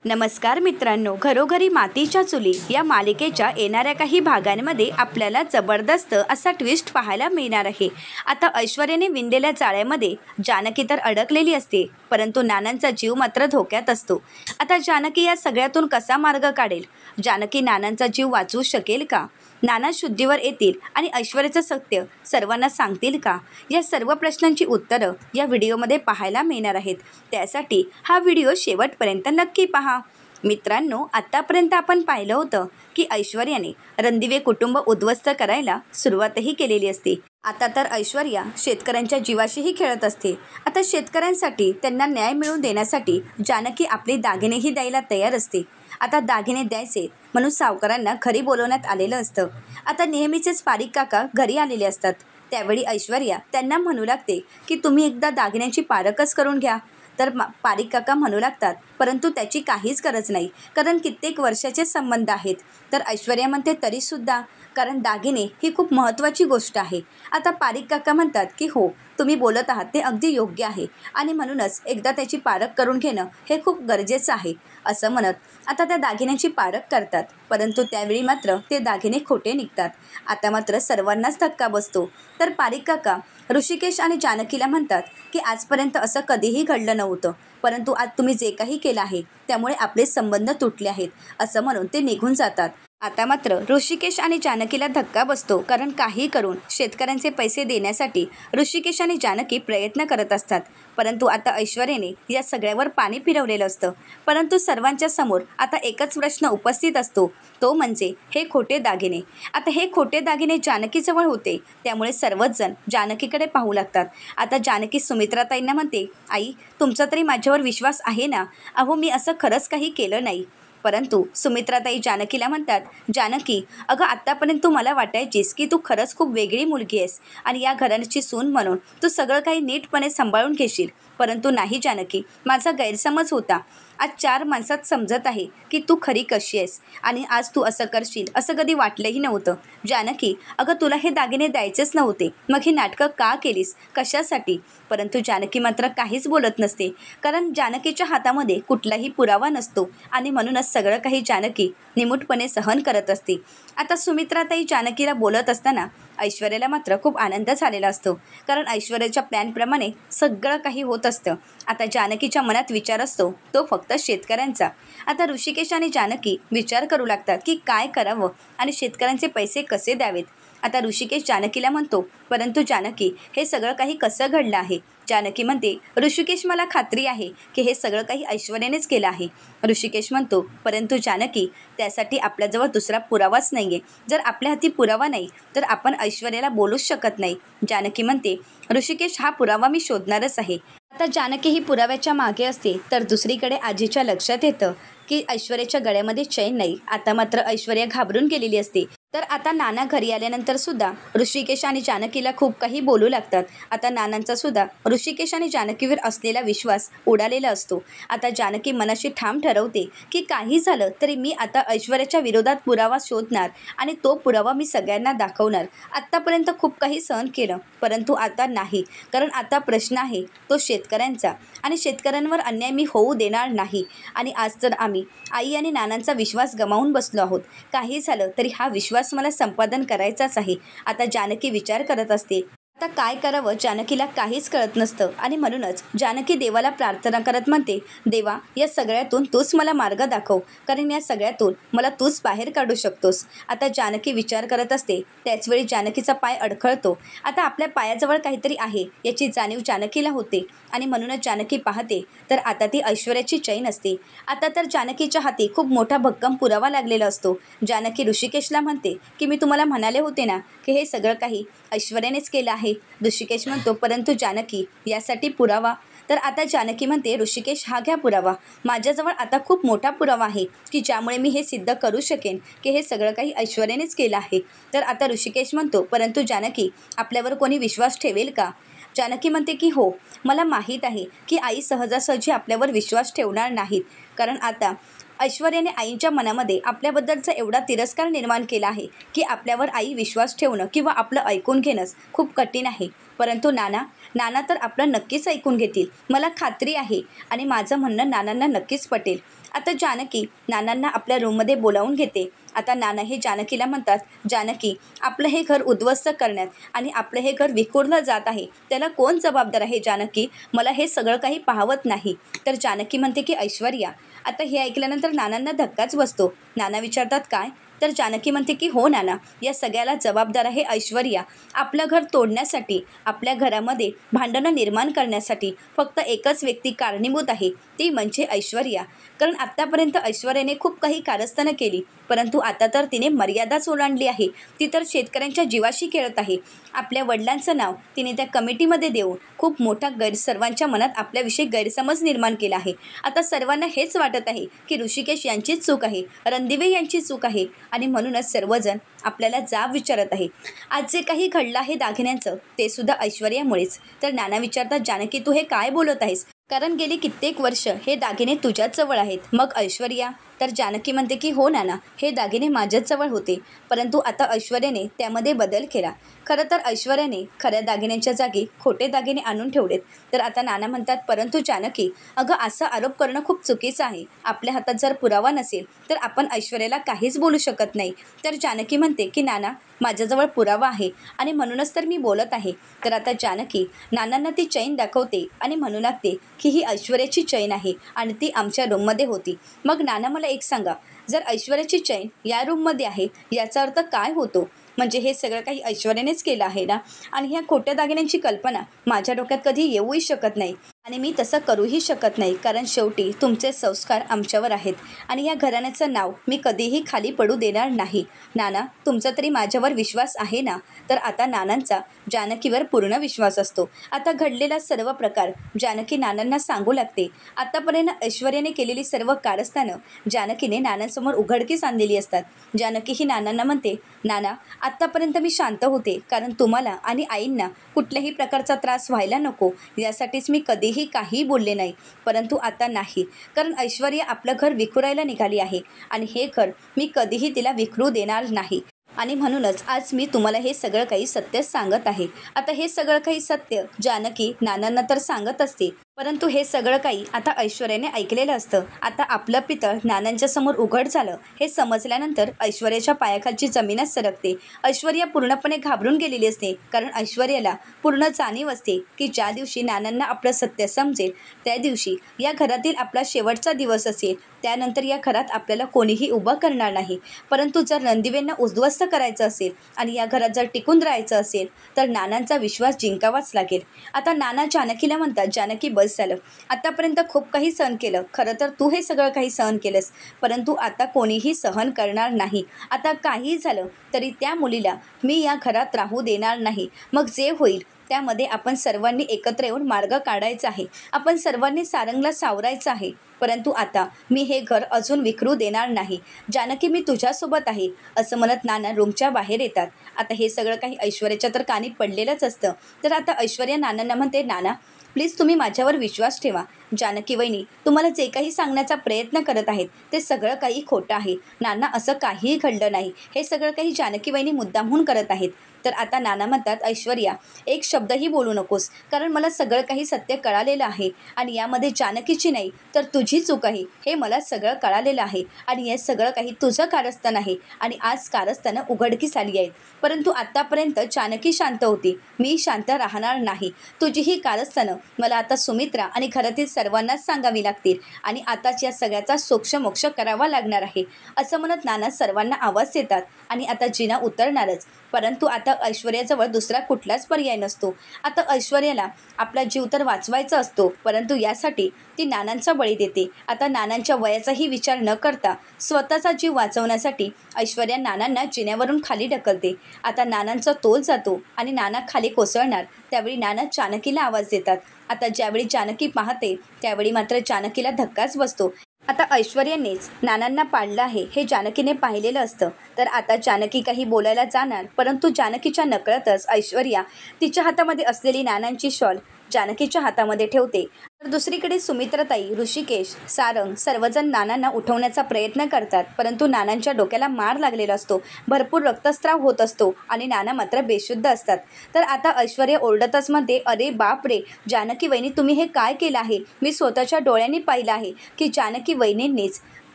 नमस्कार मित्रांनो, घरोघरी मातीच्या चुली या मालिकेच्या येणाऱ्या काही भागांमध्ये आपल्याला जबरदस्त असा ट्विस्ट पाहायला मिळणार आहे। आता ऐश्वर्याने विणलेल्या जाळ्यामध्ये जानकी तर अडकलेली असते, परंतु नानांचा जीव मात्र धोक्यात असतो। आता जानकी या सगळ्यातून कसा मार्ग काढेल? जानकी नानांचा जीव वाचवू शकेल का? नाना शुद्धीवर येतील आणि ऐश्वर्याचं सत्य सर्वांना सांगतील का? या सर्व प्रश्नांची उत्तरं या व्हिडिओमध्ये पाहायला मिळणार आहेत। त्यासाठी हा व्हिडिओ शेवटपर्यंत नक्की पहा। मित्रांनो, आत्तापर्यंत आपण पाहिलं होतं की ऐश्वर्याने रणदिवे कुटुंब उद्ध्वस्त करायला सुरुवातही केलेली असते। आता तर ऐश्वर्या शेतकऱ्यांच्या जीवाशीही खेळत असते। आता शेतकऱ्यांसाठी त्यांना न्याय मिळवून देण्यासाठी जानकी आपले दागिनेही द्यायला तयार असते। आता दागिने द्यायचे म्हणून सावकारांना घरी बोलवण्यात आलेलं असतं। आता नेहमीचेच पारीक काका घरी आलेले असतात। त्यावेळी ऐश्वर्या त्यांना म्हणू लागते की तुम्ही एकदा दागिन्यांची पारखच करून घ्या। तर पारीक काका म्हणू लागतात, परंतु त्याची काहीच गरज नाही, कारण कित्येक वर्षाचे संबंध आहेत। तर ऐश्वर्या म्हणते तरीसुद्धा, कारण दागिने ही खूप महत्त्वाची गोष्ट आहे। आता पारीक काका म्हणतात की हो, तुम्ही बोलत आहात ते अगदी योग्य आहे आणि म्हणूनच एकदा त्याची पारख करून घेणं हे खूप गरजेचं आहे, असं म्हणत आता त्या दागिन्यांची पारख करतात। परंतु त्यावेळी मात्र ते दागिने खोटे निघतात। आता मात्र सर्वांनाच धक्का बसतो। तर पारीक काका ऋषिकेश आणि जानकीला म्हणतात की आजपर्यंत असं कधीही घडलं नव्हतं, परंतु आज तुम्ही जे काही केलं आहे त्यामुळे आपले संबंध तुटले आहेत, असं म्हणून ते निघून जातात। आता मात्र ऋषिकेश आणि जानकीला धक्का बसतो, कारण काही करून शेतकऱ्यांचे पैसे देण्यासाठी ऋषिकेश आणि जानकी प्रयत्न करत असतात। परंतु आता ऐश्वर्याने या सगळ्यावर पाणी फिरवलेलं असतं। परंतु सर्वांच्या समोर आता एकच प्रश्न उपस्थित असतो, तो म्हणजे हे खोटे दागिने। आता हे खोटे दागिने जानकीजवळ होते, त्यामुळे सर्वच जण जानकीकडे पाहू लागतात। आता जानकी सुमित्राताईंना म्हणते, आई, तुमचा तरी माझ्यावर विश्वास आहे ना? अहो, मी असं खरंच काही केलं नाही। परंतु सुमित्राताई जानकीला म्हणतात, जानकी, अगं आत्तापर्यंत तू मला वाटायचीस की तू खरंच खूप वेगळी मुलगी आहेस आणि या घराची सून म्हणून तू सगळं काही नीटपणे सांभाळून घेशील, परंतु नाही जानकी, माझा गैरसमज होता। आज 4 माणसात समजत आहे की तू खरी कशी आहेस आणि आज तू असं करशील असं कधी वाटलंही नव्हतं। जानकी, अगं तुला हे दागिने द्यायचेच नव्हते, मग ही नाटकं का केलीस, कशासाठी? परंतु जानकी मात्र काहीच बोलत नसते, कारण जानकीच्या हातामध्ये कुठलाही पुरावा नसतो आणि म्हणूनच सगळं काही जानकी निमूटपणे सहन करत असते। आता सुमित्राताई जानकीला बोलत असताना ऐश्वर्याला मात्र खूप आनंद झालेला असतो, कारण ऐश्वर्याच्या प्लॅनप्रमाणे सगळं काही होत असतं। आता जानकीच्या मनात विचार असतो, तो फक्त शेतकऱ्यांचा। आता ऋषिकेश आणि जानकी विचार करू लागतात की काय करावं आणि शेतकऱ्यांचे पैसे कसे द्यावेत। आता ऋषिकेश जानकीला म्हणतो, परंतु जानकी, हे सगळं काही कसं घडलं आहे? जानकी म्हणते, ऋषिकेश, मला खात्री आहे की हे सगळं काही ऐश्वर्यानेच केलं आहे। ऋषिकेश म्हणतो, परंतु जानकी, त्यासाठी आपल्याजवळ दुसरा पुरावाच नाही आहे। जर आपल्या हाती पुरावा नाही तर आपण ऐश्वर्याला बोलूच शकत नाही। जानकी म्हणते, ऋषिकेश, हा पुरावा मी शोधणारच आहे। आता जानकी ही पुराव्याच्या मागे असते, तर दुसरीकडे आजीच्या लक्षात येतं की ऐश्वर्याच्या गळ्यामध्ये चैन नाही। आता मात्र ऐश्वर्या घाबरून गेलेली असते। तर आता नाना घरी आल्यानंतर सुद्धा ऋषिकेश आणि जानकीला खूप काही बोलू लागतात। आता नानांचा सुद्धा ऋषिकेश आणि जानकीवर असलेला विश्वास उडालेला असतो। आता जानकी मनाशी ठाम ठरवते की काही झालं तरी मी आता ऐश्वर्याच्या विरोधात पुरावा शोधणार आणि तो पुरावा मी सगळ्यांना दाखवणार। आत्तापर्यंत खूप काही सहन केलं, परंतु आता नाही, कारण आता प्रश्न आहे तो शेतकऱ्यांचा आणि शेतकऱ्यांवर अन्याय मी होऊ देणार नाही। आणि आज तर आम्ही आई आणि नानांचा विश्वास गमावून बसलो आहोत। काही झालं तरी हा विश्वास मला संपादन करायचाच आहे। आता जानकी विचार करत असते। आता काय करावं जानकीला काहीच कळत नसतं आणि म्हणूनच जानकी देवाला प्रार्थना करत म्हणते, देवा, या सगळ्यातून तूच मला मार्ग दाखव, कारण या सगळ्यातून मला तूच बाहेर काढू शकतोस। आता जानकी विचार करत असते, त्याचवेळी जानकीचा पाय अडखळतो। आता आपल्या पायाजवळ काहीतरी आहे याची जाणीव जानकीला होते आणि म्हणूनच जानकी पाहते तर आता ती ऐश्वर्याची चैन असते। आता तर जानकीच्या हाती खूप मोठा भक्कम पुरावा लागलेला असतो। जानकी ऋषिकेशला म्हणते की मी तुम्हाला म्हणाले होते ना की हे सगळं काही ऐश्वर्यानेच केलं आहे। ऋषिकेश म्हणतो, परंतु जानकी, यासाठी पुरावा? तर आता जानकी म्हणते, ऋषिकेश, हा घ्या पुरावा। माझ्याजवळ आता खूप मोठा पुरावा आहे की ज्यामुळे मी हे सिद्ध करू शकेन की हे सगळं काही ऐश्वर्यानेच केलं आहे। तर आता ऋषिकेश म्हणतो, परंतु जानकी, आपल्यावर कोणी विश्वास ठेवेल का? जानकी म्हणते की हो, मला माहीत आहे की आई सहजासहजी आपल्यावर विश्वास ठेवणार नाहीत, कारण आता ऐश्वर्याने आईच्या मनामध्ये आपल्याबद्दलचा एवढा तिरस्कार निर्माण केला आहे की आपल्यावर आई विश्वास ठेवणं किंवा आपलं ऐकून घेणंच खूप कठीण आहे। परंतु नाना तर आपलं नक्कीच ऐकून घेतील, मला खात्री आहे आणि माझं म्हणणं नानांना नक्कीच पटेल। आता जानकी नानांना आपल्या रूममध्ये बोलावून घेते. आता नाना हे जानकीला म्हणतात, जानकी, आपलं हे घर उद्ध्वस्त करण्यात आणि आपलं हे घर विखुरलं जात आहे, त्याला कोण जबाबदार आहे जानकी? मला हे सगळं काही पाहवत नाही. तर जानकी म्हणते की ऐश्वर्या. आता हे ऐकल्यानंतर नानांना धक्काच बसतो. नाना विचारतात, काय? तर जानकी म्हणते की हो नाना, या सगळ्याला जबाबदार आहे ऐश्वर्या. आपलं घर तोडण्यासाठी, आपल्या घरामध्ये भांडणं निर्माण करण्यासाठी फक्त एकच व्यक्ती कारणीभूत आहे, ती म्हणजे ऐश्वर्या. कारण आत्तापर्यंत ऐश्वर्याने खूप काही कारस्थानं केली, परंतु आता तर तिने मर्यादाच ओलांडली आहे. ती तर शेतकऱ्यांच्या जीवाशी खेळत आहे. आपल्या वडिलांचं नाव तिने त्या कमिटीमध्ये देऊन खूप मोठा सर्वांच्या मनात आपल्याविषयी गैरसमज निर्माण केला आहे. आता सर्वांना हेच वाटत आहे की ऋषिकेश यांचीच चूक आहे, रणदिवे यांची चूक आहे आणि म्हणूनच सर्वजण आपल्याला जाब विचारत आहे. आज जे काही घडलं आहे दागिन्यांचं, ते सुद्धा ऐश्वर्यामुळेच. तर नाना विचारतात, जानकी तू हे काय बोलत आहेस? कारण गेली कित्येक वर्ष हे दागिने तुझ्याच जवळ आहेत. मग ऐश्वर्या? तर जानकी म्हणते की हो नाना, हे दागिने माझ्याच जवळ होते, परंतु आता ऐश्वर्याने त्यामध्ये बदल केला. खरं तर ऐश्वर्याने खऱ्या दागिन्यांच्या जागी खोटे दागिने आणून ठेवलेत. तर आता नाना म्हणतात, परंतु जानकी, अगं असा आरोप करणं खूप चुकीचं आहे. आपल्या हातात जर पुरावा नसेल तर आपण ऐश्वर्याला काहीच बोलू शकत नाही. तर जानकी म्हणते की नाना, माझ्याजवळ पुरावा आहे आणि म्हणूनच तर मी बोलत आहे. तर आता जानकी नानांना ती चैन दाखवते आणि म्हणू लागते की ही ऐश्वर्याची चैन आहे आणि ती आमच्या रूममध्ये होती. मग नाना मला एक सांगा, जर ऐश्वर्याची चैन या रूममध्ये आहे याचा अर्थ काय होतो? म्हणजे हे सगळं काही ऐश्वर्यानेच केलं आहे ना. आणि ह्या खोट्या दागिन्यांची कल्पना माझ्या डोक्यात कधी येऊही शकत नाही आणि मी तसं करूही शकत नाही, कारण शेवटी तुमचे संस्कार आमच्यावर आहेत आणि या घराण्याचं नाव मी कधीही खाली पडू देणार नाही. नाना, तुमचा तरी माझ्यावर विश्वास आहे ना? तर आता नानांचा जानकीवर पूर्ण विश्वास असतो. आता घडलेला सर्व प्रकार जानकी नानांना सांगू लागते. आतापर्यंत ऐश्वर्याने केलेली सर्व कारस्थानं जानकीने नानांसमोर उघडकीस आणलेली असतात. जानकी ही नानांना म्हणते, नाना, आत्तापर्यंत मी शांत होते, कारण तुम्हाला आणि आईंना कुठल्याही प्रकारचा त्रास व्हायला नको यासाठीच मी कधीही काही बोलले नाही. परंतु आता नाही, कारण ऐश्वर्या आपलं घर विखुरायला निघाली आहे आणि हे घर मी कधीही तिला विखरू देणार नाही. आणि म्हणूनच आज मी तुम्हाला हे सगळं काही सत्य सांगत आहे. आता हे सगळं काही सत्य जानकी नानांना तर सांगत असते, परंतु हे सगळं काही आता ऐश्वर्याने ऐकलेलं असतं. आता आपलं पितळ नानांच्या समोर उघड झालं हे समजल्यानंतर ऐश्वर्याच्या पायाखालची जमीनच सरकते. ऐश्वर्या पूर्णपणे घाबरून गेलेली असते, कारण ऐश्वर्याला पूर्ण जाणीव असते की ज्या दिवशी नानांना आपलं सत्य समजेल त्या दिवशी या घरातील आपला शेवटचा दिवस असेल. त्यानंतर या घरात आपल्याला कोणीही उभं करणार नाही. परंतु जर रणदिवेंना उद्ध्वस्त करायचं असेल आणि या घरात जर टिकून राहायचं असेल तर नानांचा विश्वास जिंकावाच लागेल. आता नाना जानकीला म्हणतात, जानकी बस झालं, आतापर्यंत खूप काही सहन केलं. खरं तर तू हे सगळं काही सहन केलंस, परंतु आता कोणीही सहन करणार नाही. आता काही झालं तरी त्या मुलीला मी या घरात राहू देणार नाही. मग जे होईल त्यामध्ये आपण सर्वांनी एकत्र येऊन मार्ग काढायचा आहे. आपण सर्वांनी सारंगला सावरायचं आहे. परंतु आता मी हे घर अजून विखरू देणार नाही. जानकी, मी तुझ्यासोबत आहे, असं म्हणत नाना रूमच्या बाहेर येतात. आता हे सगळं काही ऐश्वर्याच्या तर कानी पडलेलंच असतं. तर आता ऐश्वर्या नानांना म्हणते, नाना प्लीज तुम्ही माझ्यावर विश्वास ठेवा. जानकी वहिनी तुम्हाला जे काही सांगण्याचा प्रयत्न करत आहेत ते सगळं काही खोटं आहे. नाना, असं काहीही घडलं नाही. हे सगळं काही जानकी वहिनी मुद्दामहून करत आहेत. तर आता नाना म्हणतात, ऐश्वर्या एक शब्दही बोलू नकोस, कारण मला सगळं काही सत्य कळालेलं आहे आणि यामध्ये जानकीची नाही तर तुझी चूक आहे हे मला सगळं कळालेलं आहे आणि हे सगळं काही तुझं कारस्थान आहे आणि आज कारस्थानं उघडकीस आली आहेत. परंतु आत्तापर्यंत जानकी शांत होती, मी शांत राहणार नाही. तुझी ही कारस्थानं मला आता सुमित्रा आणि घरातील सर्वांनाच सांगावी लागतील आणि आताच या सगळ्याचा सोक्षमोक्ष करावा लागणार आहे. असं म्हणत नाना सर्वांना आवाज देतात आणि आता जिना उतरणारच. परंतु आता ऐश्वर्याजवळ दुसरा कुठलाच पर्याय नसतो. आता ऐश्वर्याला आपला जीव तर वाचवायचा असतो, परंतु यासाठी ती नानांचा बळी देते. आता नानांच्या वयाचाही विचार न करता स्वतःचा जीव वाचवण्यासाठी ऐश्वर्या नानांना जिन्यावरून खाली ढकलते. आता नानांचा तोल जातो आणि नाना खाली कोसळणार. त्यावेळी नाना जानकीला आवाज देतात. आता ज्यावेळी जानकी पाहते त्यावेळी मात्र जानकीला धक्काच बसतो. आता ऐश्वर्यानेच नानांना पाडलं आहे हे जानकीने पाहिलेलं असतं. तर आता जानकी काही बोलायला जाणार, परंतु जानकीच्या नकळतच ऐश्वर्या तिच्या हातामध्ये असलेली नानांची शॉल जानकीच्या हातामध्ये ठेवते. तर दुसरीकडे सुमित्राताई, ऋषिकेश, सारंग सर्वजण नानांना उठवण्याचा प्रयत्न करतात, परंतु नानांच्या डोक्याला मार लागलेला असतो, भरपूर रक्तस्राव होत असतो आणि नाना मात्र बेशुद्ध असतात. तर आता ऐश्वर्या ओरडतच म्हणते, अरे बाप रे जानकी वहिनी, तुम्ही हे काय केलं आहे? मी स्वतःच्या डोळ्यांनी पाहिलं आहे की जानकी वहिनींनीच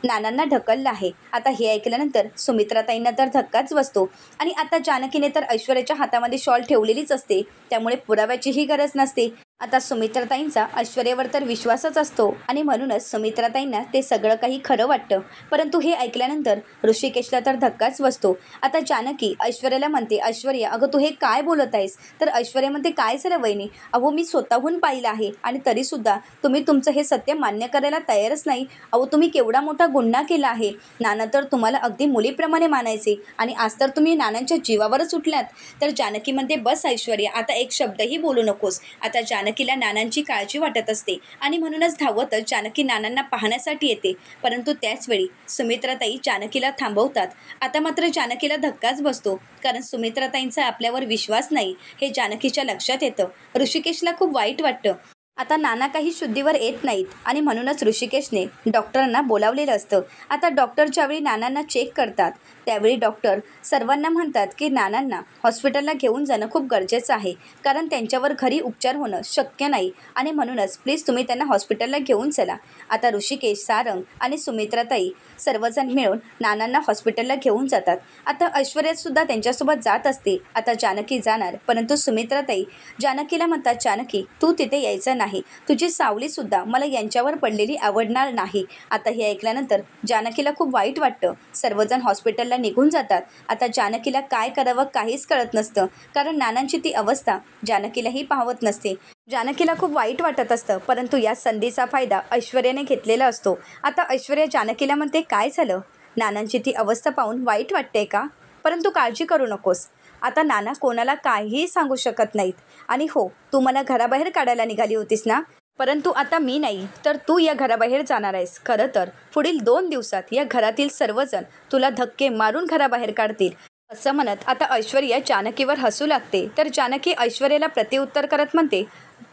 नानांना ढकललं आहे. आता हे ऐकल्यानंतर सुमित्राताईंना तर धक्काच बसतो आणि आता जानकीने तर ऐश्वर्याच्या हातामध्ये शॉल ठेवलेलीच असते, त्यामुळे पुराव्याचीही गरज नसते. आता सुमित्राताईंचा ऐश्वर्यावर तर विश्वासच असतो आणि म्हणूनच सुमित्राताईंना ते सगळं काही खरं वाटतं. परंतु हे ऐकल्यानंतर ऋषिकेशला तर धक्काच बसतो. आता जानकी ऐश्वर्याला म्हणते, ऐश्वर्या अगं तू हे काय बोलत आहेस? तर ऐश्वर्या म्हणते, काय झालं वहिनी? अहो मी स्वतःहून पाहिलं आहे आणि तरीसुद्धा तुम्ही तुमचं हे सत्य मान्य करायला तयारच नाही. अहो तुम्ही केवढा मोठा गुन्हा केला आहे. नाना तर तुम्हाला अगदी मुलीप्रमाणे मानायचे आणि आज तर तुम्ही नानांच्या जीवावरच उठल्यात. तर जानकी म्हणते, बस ऐश्वर्या, आता एक शब्दही बोलू नकोस. आता जानकीला नानांची काळजी वाटत असते आणि म्हणूनच धावतच जानकी नानांना पाहण्यासाठी येते. परंतु त्याचवेळी सुमित्राताई जानकीला थांबवतात. आता मात्र जानकीला धक्काच बसतो, कारण सुमित्राताईंचा आपल्यावर विश्वास नाही हे जानकीच्या लक्षात येतं. ऋषिकेशला खूप वाईट वाटतं. आता नाना काही शुद्धीवर येत नाहीत आणि म्हणूनच ऋषिकेशने डॉक्टरांना बोलावलेलं असतं. आता डॉक्टर ज्यावेळी नानांना चेक करतात त्यावेळी डॉक्टर सर्वांना म्हणतात की नानांना हॉस्पिटलला घेऊन जाणं खूप गरजेचं आहे, कारण त्यांच्यावर घरी उपचार होणं शक्य नाही आणि म्हणूनच प्लीज तुम्ही त्यांना हॉस्पिटलला घेऊन चला. आता ऋषिकेश, सारंग आणि सुमित्राताई सर्वजण मिळून नानांना हॉस्पिटलला घेऊन जातात. आता ऐश्वर्यासुद्धा त्यांच्यासोबत जात असते. आता जानकी जाणार, परंतु सुमित्राताई जानकीला म्हणतात, जानकी तू तिथे यायचं नाही, तुझी सावलीसुद्धा मला यांच्यावर पडलेली आवडणार नाही. आता हे ऐकल्यानंतर जानकीला खूप वाईट वाटतं. सर्वजण हॉस्पिटलला निघून जातात. आता जानकीला काय करावं काहीच कळत नसतं, कारण नानांची ती अवस्था जानकीलाही पाहवत नसते. जानकीला खूप वाईट वाटत असतं, परंतु या संधीचा फायदा ऐश्वर्याने घेतलेला असतो. आता ऐश्वर्या जानकीला म्हणते, काय झालं? नानांची ती अवस्था पाहून वाईट वाटते का? परंतु काळजी करू नकोस. आता नाना कोणाला काहीही सांगू शकत नाहीत आणि हो, तू मला घराबाहेर काढायला निघाली होतीस ना, परंतु आता मी नाही तर तू या घराबाहेर जाणार आहेस. खरं तर पुढील 2 दिवसात या घरातील सर्वजण तुला धक्के मारून घराबाहेर काढतील. असं म्हणत आता ऐश्वर्या जानकीवर हसू लागते. तर जानकी ऐश्वर्याला प्रतिउत्तर करत म्हणते,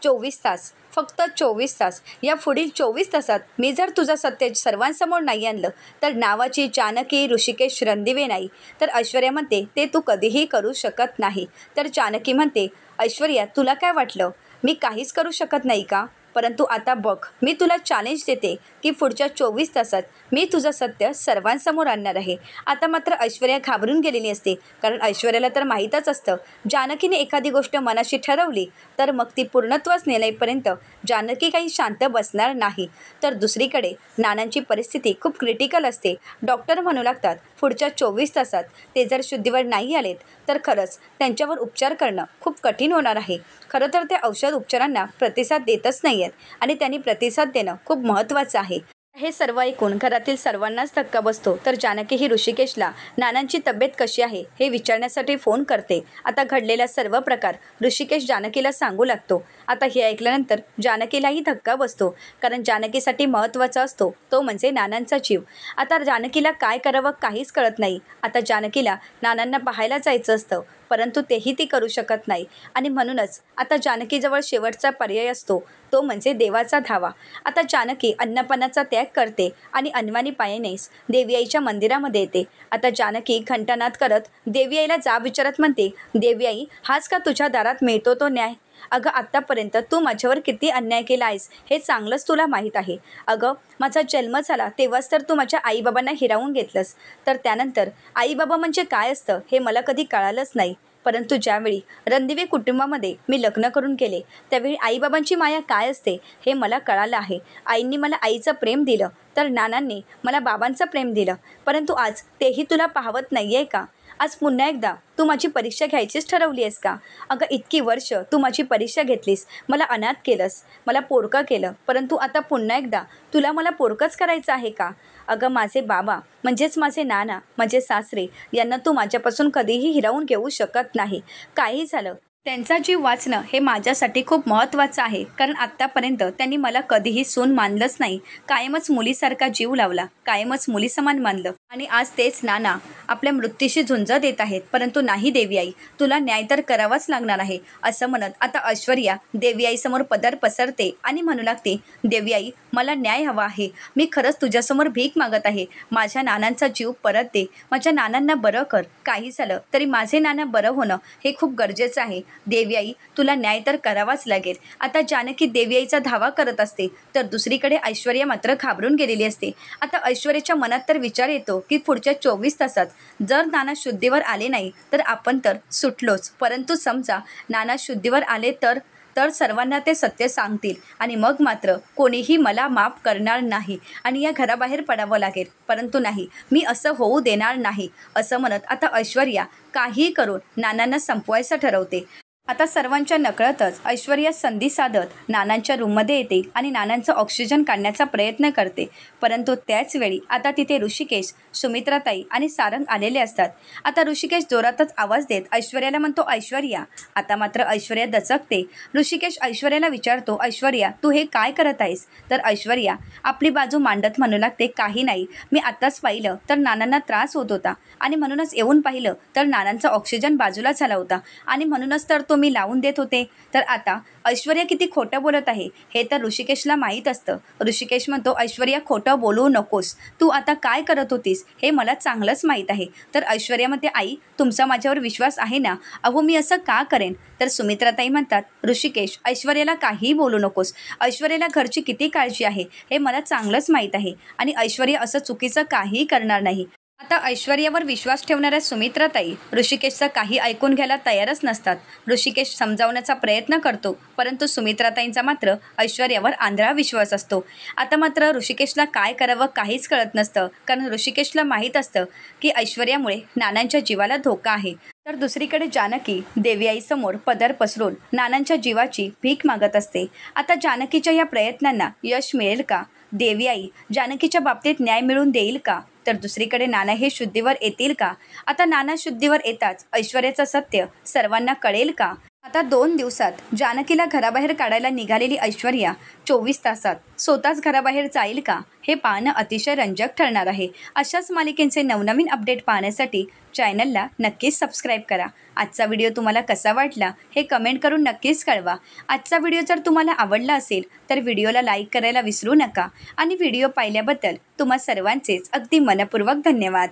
24 तास, फक्त 24 तास. या पुढील 24 तासात मी जर तुझं सत्य सर्वांसमोर नाही आणलं तर नावाची जानकी ऋषिकेश रणदिवे नाही. तर ऐश्वर्या म्हणते, ते तू कधीही करू शकत नाही. तर जानकी म्हणते, ऐश्वर्या तुला काय वाटलं मी काहीच करू शकत नाही का? परंतु आता बघ, मी तुला चॅलेंज देते की पुढच्या 24 तासात मी तुझं सत्य सर्वांसमोर आणणार आहे. आता मात्र ऐश्वर्या घाबरून गेलेली असते, कारण ऐश्वर्याला तर माहीतच असतं जानकीने एखादी गोष्ट मनाशी ठरवली तर मग ती पूर्णत्वास नेण्यापर्यंत जानकी काही शांत बसणार नाही. तर दुसरीकडे नानांची परिस्थिती खूप क्रिटिकल असते. डॉक्टर म्हणू लागतात पुढच्या 24 तासात ते जर शुद्धीवर नाही आलेत तर खरंच त्यांच्यावर उपचार करणं खूप कठीण होणार आहे. खरं तर ते औषध उपचारांना प्रतिसाद देतच नाही आहेत आणि त्यांनी प्रतिसाद देणं खूप महत्त्वाचं आहे. हे सर्व ऐकून घरातील सर्वांनाच धक्का बसतो. तर जानकी ही ऋषिकेशला नानांची तब्येत कशी आहे हे विचारण्यासाठी फोन करते. आता घडलेला सर्व प्रकार ऋषिकेश जानकीला सांगू लागतो. आता हे ऐकल्यानंतर जानकीलाही धक्का बसतो, कारण जानकीसाठी महत्त्वाचा असतो तो म्हणजे नानांचा जीव. आता जानकीला काय करावं काहीच कळत नाही. आता जानकीला नानांना पाहायला जायचं असतं, परंतु तेही ती करू शकत नाही आणि म्हणूनच आता जानकीजवळ शेवटचा पर्याय असतो तो म्हणजे देवाचा धावा. आता जानकी अन्नपानाचा त्याग करते आणि अनवाणी पायानेच देवी आईच्या मंदिरामध्ये येते. आता जानकी घंटानाद करत देवी आईला जाब विचारत म्हणते, देवी आई हाच का तुझ्या दारात मिळतो तो न्याय? अगं आत्तापर्यंत तू माझ्यावर किती अन्याय केला आहेस हे चांगलंच तुला माहीत आहे. अगं माझा जन्म झाला तेव्हाच तर तू माझ्या आईबाबांना हिरावून घेतलंस, तर त्यानंतर आईबाबा म्हणजे काय असतं हे मला कधी कळालंच नाही. परंतु ज्यावेळी रणदिवे कुटुंबामध्ये मी लग्न करून गेले त्यावेळी आईबाबांची माया काय असते हे मला कळालं आहे. आईंनी मला आईचं प्रेम दिलं तर नानांनी मला बाबांचं प्रेम दिलं, परंतु आज तेही तुला पाहवत नाही आहे का? आज पुन्हा एकदा तू माझी परीक्षा घ्यायचीच ठरवली आहेस का? अगं इतकी वर्ष तू माझी परीक्षा घेतलीस, मला अनाथ केलंस, मला पोरकं केलं, परंतु आता पुन्हा एकदा तुला मला पोरकंच करायचं आहे का? अगं माझे बाबा म्हणजेच माझे नाना, माझे सासरे यांना तू माझ्यापासून कधीही हिरावून घेऊ शकत नाही. काही झालं त्यांचा जीव वाचणं हे माझ्यासाठी खूप महत्त्वाचं आहे, कारण आत्तापर्यंत त्यांनी मला कधीही सून मानलंच नाही. कायमच मुलीसारखा जीव लावला, कायमच मुलीसमान मानलं आणि आज तेच नाना आपल्या मृत्यूशी झुंज देत आहेत. परंतु नाही देवी आई, तुला न्याय तर करावाच लागणार आहे, असं म्हणत आता ऐश्वर्या देवी आईसमोर पदर पसरते आणि म्हणू लागते, देवी आई, मला न्याय हवा आहे. मी खरंच तुझ्यासमोर भीक मागत आहे. माझ्या नानांचा जीव परत दे. माझ्या नानांना बरं कर. काही झालं तरी माझे नाना बरं होणं हे खूप गरजेचं आहे. देवी आई, तुला न्याय तर करावाच लागेल. आता जानकी देवी आईचा धावा करत असते, तर दुसरीकडे ऐश्वर्या मात्र घाबरून गेलेली असते. आता ऐश्वर्याच्या मनात तर विचार येतो की पुढच्या 24 तासात जर नाना शुद्धीवर आले नाही तर आपण तर सुटलोच. परंतु समजा नाना शुद्धीवर आले तर तर सर्वांना ते सत्य सांगतील आणि मग मात्र कोणीही मला माफ करणार नाही आणि या घराबाहेर पडावं लागेल. परंतु नाही, मी असं होऊ देणार नाही, असं म्हणत आता ऐश्वर्या काहीही करून नानांना संपवायचं ठरवते. आता सर्वांच्या नकळतच ऐश्वर्या संधी साधत नानांच्या रूममध्ये येते आणि नानांचं ऑक्सिजन काढण्याचा प्रयत्न करते. परंतु त्याच वेळी आता तिथे ऋषिकेश, सुमित्राताई आणि सारंग आलेले असतात. आता ऋषिकेश जोरातच आवाज देत ऐश्वर्याला म्हणतो, ऐश्वर्या. आता मात्र ऐश्वर्या दचकते. ऋषिकेश ऐश्वर्याला विचारतो, ऐश्वर्या, तू हे काय करत आहेस? तर ऐश्वर्या आपली बाजू मांडत म्हणू लागते, काही नाही, मी आत्ताच पाहिलं तर नानांना त्रास होत होता आणि म्हणूनच येऊन पाहिलं तर नानांचा ऑक्सिजन बाजूला झाला होता आणि म्हणूनच तर तो मी लावून देत होते. तर आता ऐश्वर्या किती खोटं बोलत आहे हे तर ऋषिकेशला माहीत असतं. ऋषिकेश म्हणतो, ऐश्वर्या, खोटं बोलू नकोस. तू आता काय करत होतीस हे मला चांगलंच माहीत आहे. तर ऐश्वर्या म्हणते, आई, तुमचा माझ्यावर विश्वास आहे ना? अहो, मी असं का करेन? तर सुमित्राताई म्हणतात, ऋषिकेश, ऐश्वर्याला काहीही बोलू नकोस. ऐश्वर्याला घरची किती काळजी आहे हे मला चांगलंच माहीत आहे आणि ऐश्वर्या असं चुकीचं काहीही करणार नाही. आता ऐश्वर्यावर विश्वास ठेवणाऱ्या सुमित्राताई ऋषिकेशचं काही ऐकून घ्यायला तयारच नसतात. ऋषिकेश समजावण्याचा प्रयत्न करतो, परंतु सुमित्राताईंचा मात्र ऐश्वर्यावर आंधळा विश्वास असतो. आता मात्र ऋषिकेशला काय करावं काहीच कळत नसतं, कारण ऋषिकेशला माहीत असतं की ऐश्वर्यामुळे नानांच्या जीवाला धोका आहे. तर दुसरीकडे जानकी देवी आईसमोर पदर पसरून नानांच्या जीवाची भीक मागत असते. आता जानकीच्या या प्रयत्नांना यश मिळेल का? देवी आई जानकीच्या बाबतीत न्याय मिळवून देईल का? तर दुसरीकडे नाना हे शुद्धीवर येतील का? आता नाना शुद्धीवर येताच ऐश्वर्याचं सत्य सर्वांना कळेल का? आता 2 दिवसात जानकीला घराबाहेर काढायला निघालेली ऐश्वर्या 24 तासात स्वतःच घराबाहेर जाईल का? हे पाहणं अतिशय रंजक ठरणार आहे. अशाच मालिकेंचे नवनवीन अपडेट पाहण्यासाठी चॅनलला नक्कीच सबस्क्राईब करा. आजचा व्हिडिओ तुम्हाला कसा वाटला हे कमेंट करून नक्कीच कळवा. आजचा व्हिडिओ जर तुम्हाला आवडला असेल तर व्हिडिओला लाईक करायला विसरू नका आणि व्हिडिओ पाहिल्याबद्दल तुम्हा सर्वांचेच अगदी मनपूर्वक धन्यवाद.